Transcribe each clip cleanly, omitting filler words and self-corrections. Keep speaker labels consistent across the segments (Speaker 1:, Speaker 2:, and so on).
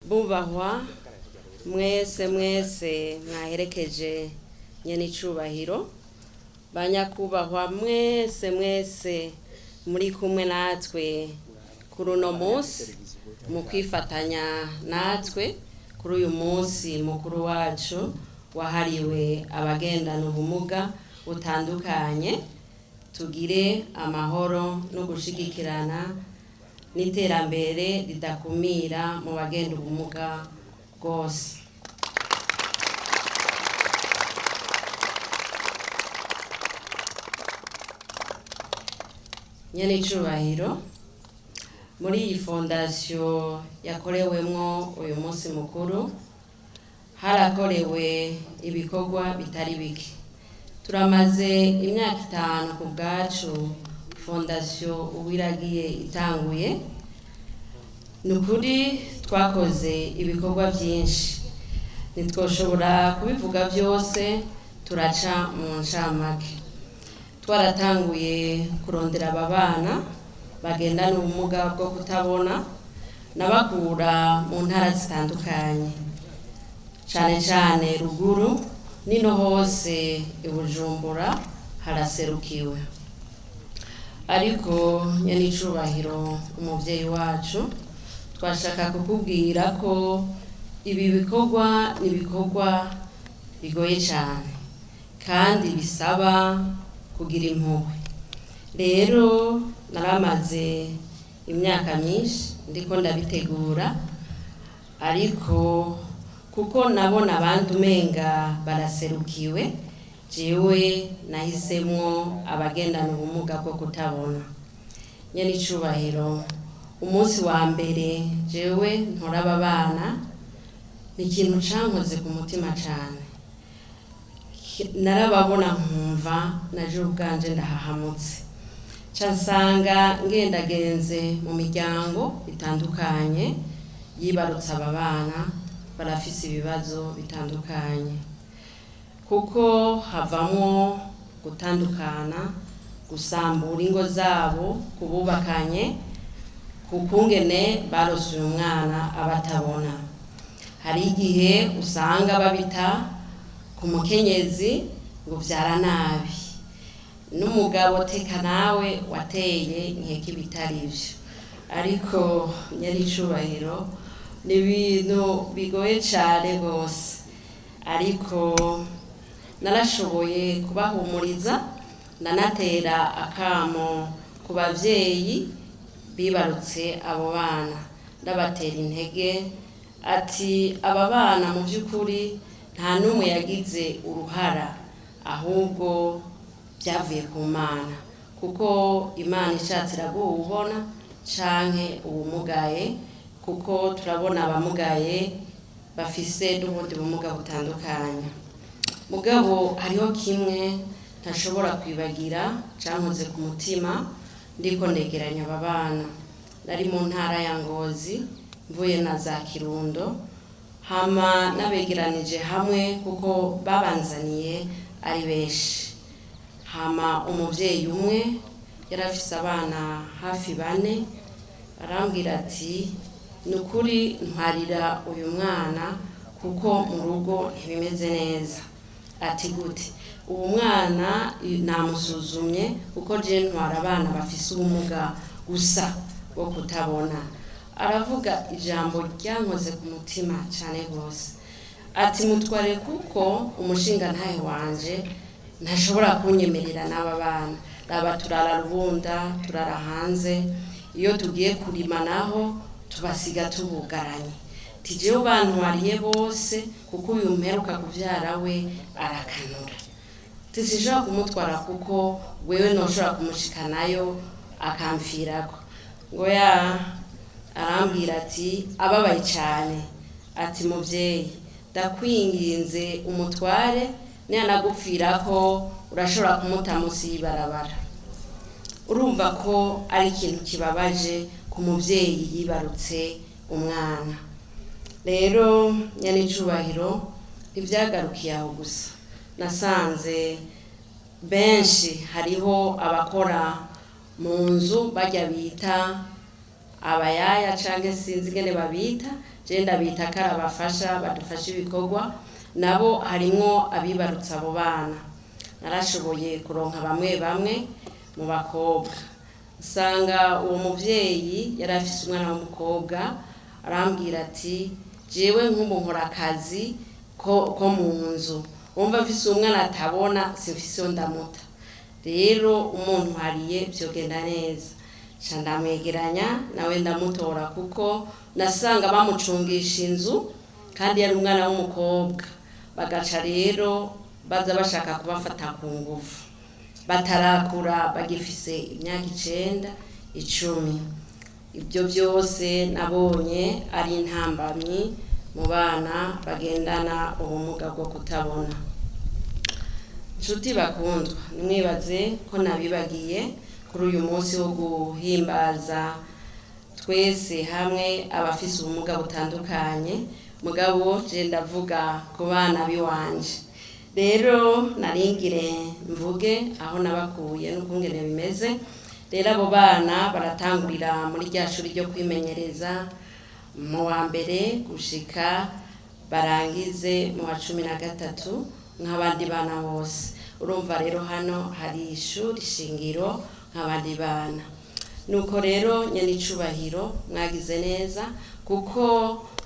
Speaker 1: bubahwa mwese mwaherekeje nyene icubahiro banyakubahwa mwese muri kumwe natwe kuri uno munsi mu kwifatanya natwe kuri uyu munsi mukuru wacu wahariwe abagendana ubumuga butandukanye. Tugire amahoro no gushigikirana n'iterambere ridakumira mu bagenda ubumuga bwose. Nyene icubahiro, muri iyi fondasiyo yakorewemwo uyu munsi mukuru harakorewe ibikorwa bitari bike. Turamaze imyaka 5 ku bwacu fondasiyo uwiragiye itanguye. Nukuri twakoze ibikorwa byinshi, nitwoshobora kubivuga byose, turaca mu ncamake. Twaratanguye kurondera ababana bagendana ubumuga bwo kutabona nabakura mu ntara zitandukanye, cane ruguru nino hose ibujumbura haraserukiwe. Ariko nyene icubahiro umuvyeyi wacu, twashaka kukubwira ko ibi bikorwa ni bikorwa bigoye cyane kandi bisaba kugira impuhwe. Rero naramaze imyaka myinshi ndiko ndabitegura, ariko kuko nabona abantu umenga baraserukiwe, jewe nahisemwo abagendana ubumuga bwo kutabona. Nyene icubahiro, umunsi wa mbere jewe ntora aba bana ni ikintu cankoze ku mutima cane. Narababona nkumva naje ubwanje ndahahamutse, cansanga ngendagenze mu miryango itandukanye yibarutse aba bana barafise ibibazo bitandukanye, kuko havamwo gutandukana, gusambura ingo zabo kububakanye, kukungene barose uyu mwana abatabona. Hari igihe usanga babita ku mukenyezi ngo vyara nabi, n'umugabo teka nawe wateye nkeke bitari ivyo. Ariko nyari icubahiro ni ibintu bigoye cane gose, ariko narashoboye kubahumuriza, nanatera akamo ku bavyeyi bibarutse abo bana, ndabatera intege ati aba bana mu vy'ukuri nta numwe yagize uruhara, ahubwo byavuye ku Mana, kuko Imana ishatse iraguha canke ubumugaye, kuko turabona abamugaye bafise n'ubundi bumuga butandukanye. Mugabo hariho kimwe ntashobora kwibagira cankoze ku mutima ndiko ndegeranya aba bana. Nari mu ntara ya Ngozi mvuye na za Kirundo, hama nabegeranije hamwe kuko babanzaniye ari benshi. Hama umuvyeyi umwe yarafise abana hafi 4, arambwira ati nukuri ntwarira uyu mwana kuko mu rugo ntibimeze neza. Ati gute? Ubu mwana namusuzumye kuko je ntwara abana bafise ubumuga gusa bwo kutabona. Aravuga ijambo ryankoze ku mutima cyane gose, ati mutware kuko umushinga ntahe wanje ntashobora kunyemerera n'aba bana. Raba turara Rubunda, turara hanze, iyo tugiye kurima naho tubasiga tubugaranye. Tijewe bantwariye bose kuko uyu mperuka kuvyara we arakanura. Tisishobora kumutwara kuko wewe noshobora kumushikanayo akamfirako. Ngo ya arambwira ati ababaye cyane, ati muvyeyi ndakwinginze umutware, niyanagupfirako urashobora kumuta musi y'ibarabara. Urumva ko ari ikintu kibabaje ku muvyeyi yibarutse umwana. Rero nyene icubahiro ntivyagarukiye aho gusa, nasanze benshi hariho abakora mu nzu bajya bita abayaya canke sinzi ingene babita, je ndabita ko ari abafasha badufasha ibikorwa, nabo harimwo abibarutse abo bana. Narashoboye kuronka bamwe bamwe mu bakobwa, usanga uwo muvyeyi yari afise umwana w'umukobwa, arambwira ati jewe nk'ubu nkora akazi ko mu nzu, wumva mfise umwana atabona simfise iyo ndamuta, rero umuntu hariye vyogenda neza. Ca ndamwegeranya nawe ndamutora, kuko nasanga bamucungisha inzu kandi yari umwana w'umukobwa, bagaca rero baza bashaka kubafata ku nguvu, batarakura bagifise imyaka 9, 10. Ibyo byose nabonye ari intambamyi mu bana bagendana ubumuga bwo kutabona. Nshuti bakundwa, nimwibaze ko nabibagiye kuri uyu munsi wo guhimbaza twese hamwe abafise ubumuga butandukanye, mugabo je ndavuga ku bana biwanje. Rero naringire mvuge aho nabakuye n'ukungene bimeze. Rero abo bana baratangurira muri rya shuri ryo kwimenyereza mu wa mbere gushika barangize mu wa 13 nk'abandi bana bose. Urumva rero hano hari ishuri shingiro nk'abandi bana. Nuko rero nyene icubahiro mwagize neza, kuko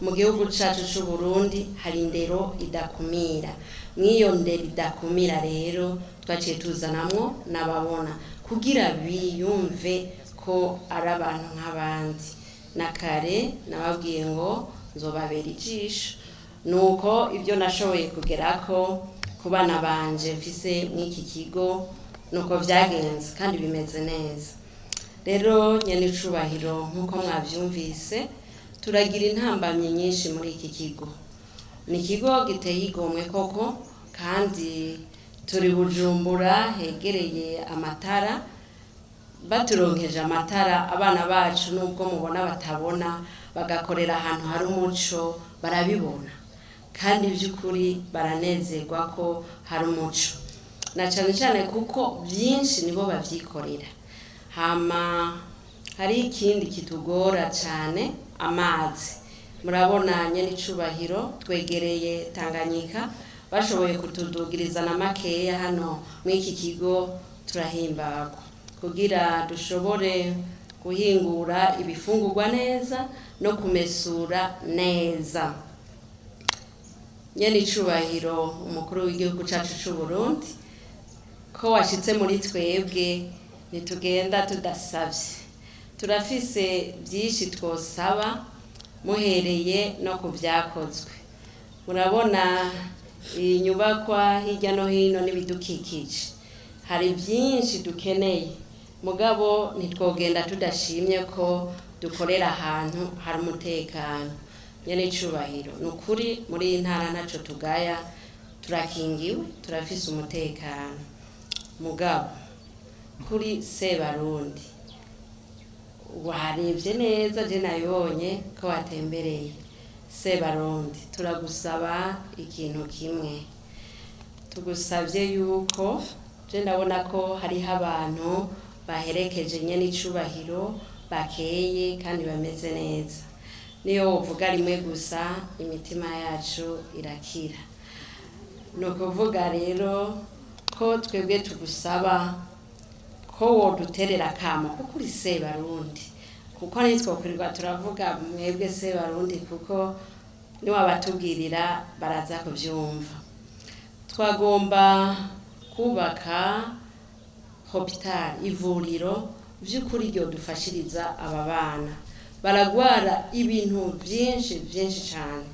Speaker 1: mu gihugu cacu c'u Burundi hari indero idakumira. Mwiyo ndero idakumira rero twaciye tuzanamwo n'ababona, kugira biyumve ko ari abantu nk'abandi. Na kare nababwiye ngo nzobabera ijisho, nuko ibyo nashoboye kugerako ku bana banje mfise mw'iki kigo nuko vyagenze kandi bimeze neza. Rero nyene icubahiro nk'uko mwavyumvise, turagira intambamyi nyinshi muri iki kigo. Ni ikigo giteye igomwe koko, kandi turi Bujumbura hegereye amatara. Baturonkeje amatara, abana bacu nubwo mubona batabona, bagakorera ahantu hari umuco, barabibona kandi by'ukuri baranezerwa ko hari umuco, na cyane cyane kuko byinshi nibo bavyikorera. Hama hari ikindi kitugora cyane, amazi. Murabona nyene icubahiro twegereye Tanganyika, bashoboye kutudugiriza na makeya hano mw'iki kigo. Turahimbagwa kugira dushobore guhingura ibifungurwa neza no kumesura neza. Nyene icubahiro umukuru w'igihugu cacu c'u Burundi ko washitse muri twebwe, nitugenda tudasavye. Turafise byinshi twosaba muhereye no kuvyakozwe. Murabona inyubakwa hirya no hino n'ibidukikije, hari byinshi dukeneye, mugabo nitwogenda tudashimye ko dukorera ahantu hari umutekano. Nyene icubahiro nukuri muri iyi ntara ntaco tugaya, turakingiwe, turafise umutekano. Mugabo kuri Sebarundi warebye neza, je nabibonye ko watembereye Sebarundi, turagusaba ikintu kimwe. Tugusavye yuko, je ndabona ko hariho abantu baherekeje nyene icubahiro, bakeye kandi bameze neza. Niyo wovuga rimwe gusa imitima yacu irakira. Nukuvuga rero ko twebwe tugusaba ko woduterera akamo kuko uri Sebarundi, kuko nitwokwirirwa turavuga mwebwe Sebarundi, kuko niwabatubwirira baraza kuvyumva. Twagomba kubaka hospital, ivuriro vy'ukuri ryo dufashiriza aba bana. Baragwara ibintu byinshi cyane.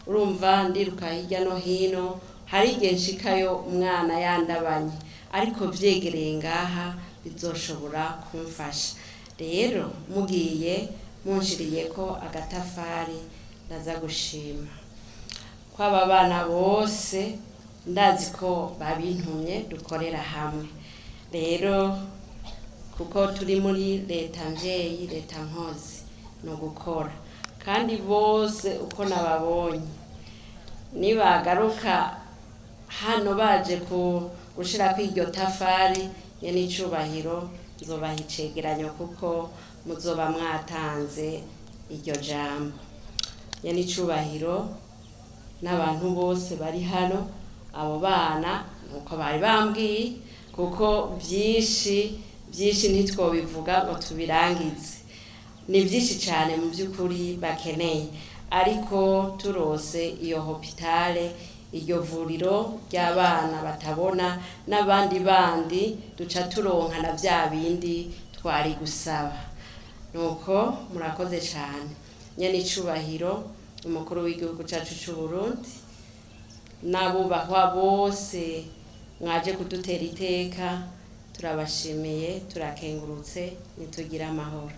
Speaker 1: Urumva ndiruka hirya no hino, hari igihe nshikayo umwana yandabanye, ariko vyegereye ngaha bizoshobora kumfasha. Rero mugiye munshiriye ko agatafari, ndaza gushima. Kwaba bana bose ndazi ko babintumye dukorera hamwe. Rero kuko turi muri leta mvyeyi, leta nkozi, no gukora kandi bose uko nababonye nibagaruka hano baje gushira kw'iryo tafari, nyene icubahiro nzobaha icegeranyo kuko muzoba mwatanze iryo jambo. Nyenicubahiro n'abantu bose bari hano, abo bana nuko bari bambwiye, kuko byinshi ntitwobivuga ngo tubirangize, ni byinshi cyane mu by'ukuri bakeneye, ariko turose iyo hopitale, iryo vuriro ry'abana batabona n'abandi bandi duca turonka na bya bindi twari gusaba. Nuko murakoze cyane. Nyenicubahiro umukuru w'igihugu cyacu cy'u Burundi, n'abubahwa bose mwaje kudutera iteka, turabashimiye, turakengurutse, nitugira amahoro.